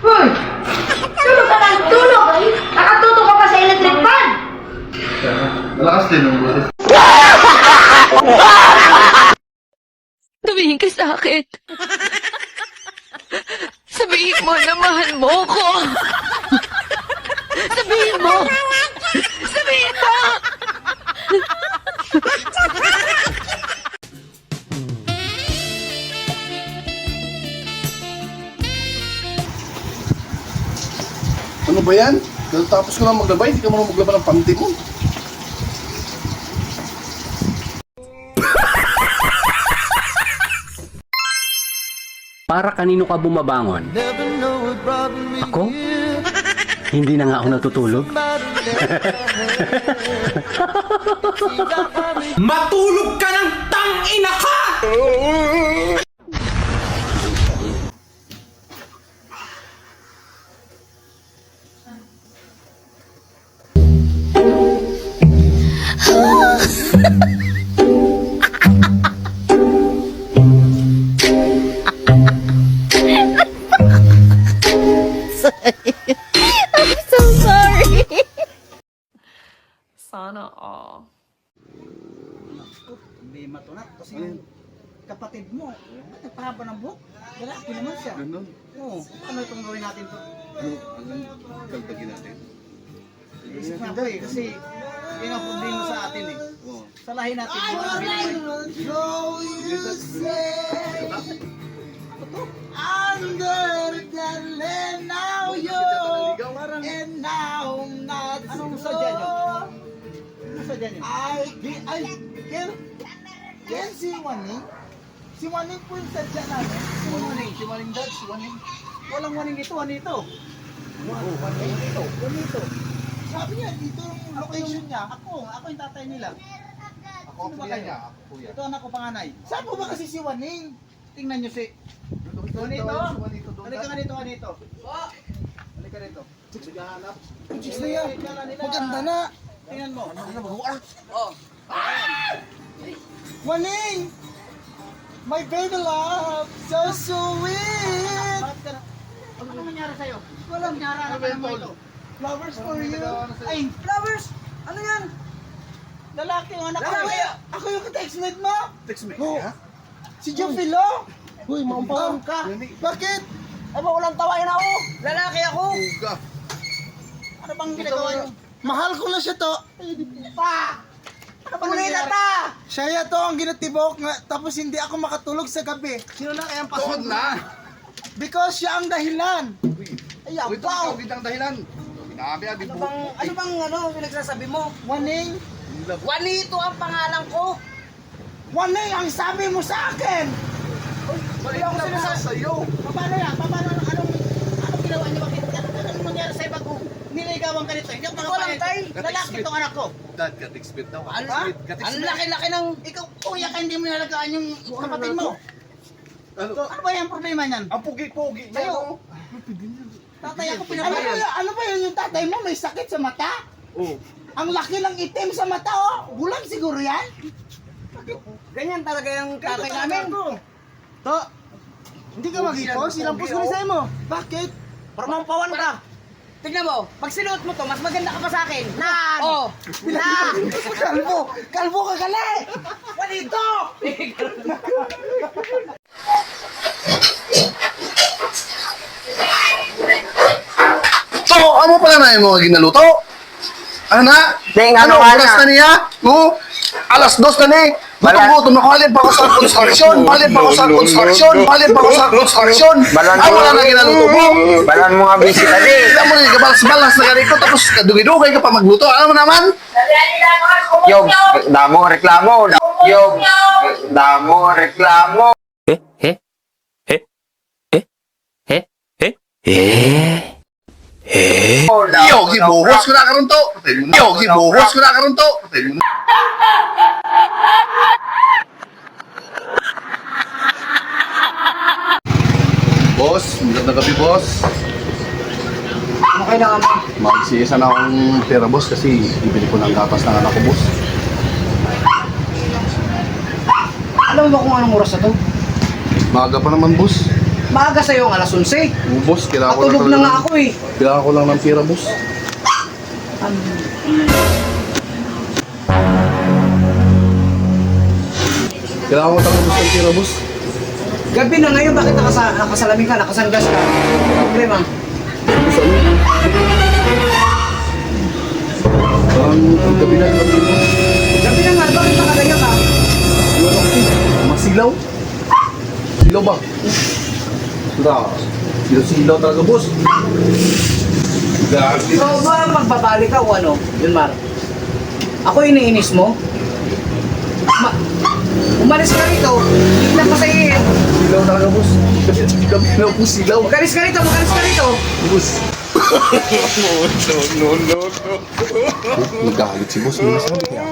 Hoy! Tulog ka lang, tulog! Nakatuto ka pa sa electric fan! Malakas din ang buhay. Tumingin ka sa akin. Sabihin mo na mahal mo ko. Sabihin mo. Sabihin mo. Ano ba yan? Tapos ko lang maglaba, hindi ka marunong maglaba ng panty mo. Para kanino ka bumabangon? Ako? Hindi na nga ako natutulog. Matulog ka ng tangina ka! I'm so sorry. Sana all. Hindi matunat kasi yung kapatid mo, ba't nagpahaba ng buhok? Lalaki naman siya. Ganun. Oo. Ano itong gawin natin to? Anong kaltagin natin? Isip nga ko eh, kasi yun ang problema sa atin eh. Oo. Salahin natin. Under the land now yo and now not anong sadya nyo? Anong sadya nyo? Yan si Waning. Si Waning po yung sadya namin. Si Waning dad, si Waning. Walang Waning ito, Wanito. Wanito. Sabi niya, dito yung location niya. Ako yung tatay nila. Ako ang kuya niya, ako kuya. Ito anak ko panganay. Saan po ba kasi si Waning? Tingnan niyo si Juanito. Halika nga dito, Juanito. Halika dito. Naghahanap. Chicks na yan. Maganda na. Tingnan mo. Oh. Waning! My baby love! So sweet! Ano nangyari sa'yo? Walang nangyari. Ano ba ito? Flowers for you. Ay, flowers! Ano yan? Lalaki yung anak ko. Ako yung ka-textmate mo? Text me. Oo. Si Jofilo? Uy, maumpawang ka. Bakit? Ay ba, walang tawain ako. Lalaki ako. Uga. Ano bang ginagawa niyo? Mahal ko na siya to. Pa! Ano bang nangyari? Siya to ang ginatibok nga, tapos hindi ako makatulog sa gabi. Sino na kayang Tuhod pasok? na. Because siya ang dahilan. Ay, Uy, ito ang kawit ang dahilan. Binabi ah, di po. Ano pinagsasabi mo? Waning, Juanito ang pangalan ko. Waning, ang sabi mo sa akin. Balik na ba sa'yo? Paano yan? Anong ginawa niyo? Bakit? Anong nangyari sa'yo bago niligawan ka nito? Hindi ako Walang tay. Lalaki itong anak ko. Dad, ka-text-bit daw. Ha? Ang laki-laki ng... Ikaw, kuya ka, hindi mo nalagaan yung kapatid mo. Ano? Ano ba yung problema niyan? Ang pugi-pugi niya, Sa'yo. no? Tatay ako pinapalaya. Ano ba yun yung tatay mo? May sakit sa mata? Oo. Ang laki ng itim sa mata, oh. Bulag siguro yan. Ganyan talaga yung tatay namin. To, hindi ka mag-ipos? Ilang pos ko ni sa'yo mo? Bakit? Paramampawan ka. Tignan mo, pag sinuot mo to, mas maganda ka pa sa akin. Nan! Oh, Kalbo! Kalbo ka gali! Walito! So, ano pala na yung mga ginaluto? Ano na? Ano, oras na niya? Oo. Alas 2 na ni. Gutom-gutom na kalin pa ako sa construction. Kalin pa ako sa construction. Kalin pa ako sa construction. Ay, wala na ginaluto mo. Balan mo nga busy ka din. Alam mo na, kabalas-balas na ganito. Tapos kadugay-dugay ka pa magluto. Ano mo naman? Yung damo reklamo. Yung damo reklamo. Yo, gibuhos ko na karon to. Yo, gibuhos ko na karon to. Boss, magandang gabi, boss. Ano kailangan mo? Magsiyesa na akong pera, boss, kasi bibili ko ng gatas ng anak ko, boss. Alam mo ba kung anong oras na to? Maaga pa naman, boss. Maaga sa'yo ang alas 11. Boss, kailangan ko lang Matulog na nga ako eh. Kailangan ko lang ng pira, boss. Kailangan ko talaga, boss, ng pira, boss. Gabi na ngayon, bakit nakasalamin ka, nakasanggas ka? Problema. Boss, ano? Ang gabi na, boss. Gabi na nga, bakit nakagaya ka? Masilaw? Silaw ba? Wala. Silaw talaga, boss. Grabe. Ikaw ba magbabalik ka o ano? Yun, Mar. Ako iniinis mo? Umalis ka rito, hindi na pasayin. Silaw talaga, boss. Gabi na po silaw. Magalis ka rito, magalis ka rito. Boss. No. Nagalit si boss. Hindi nasabi kaya.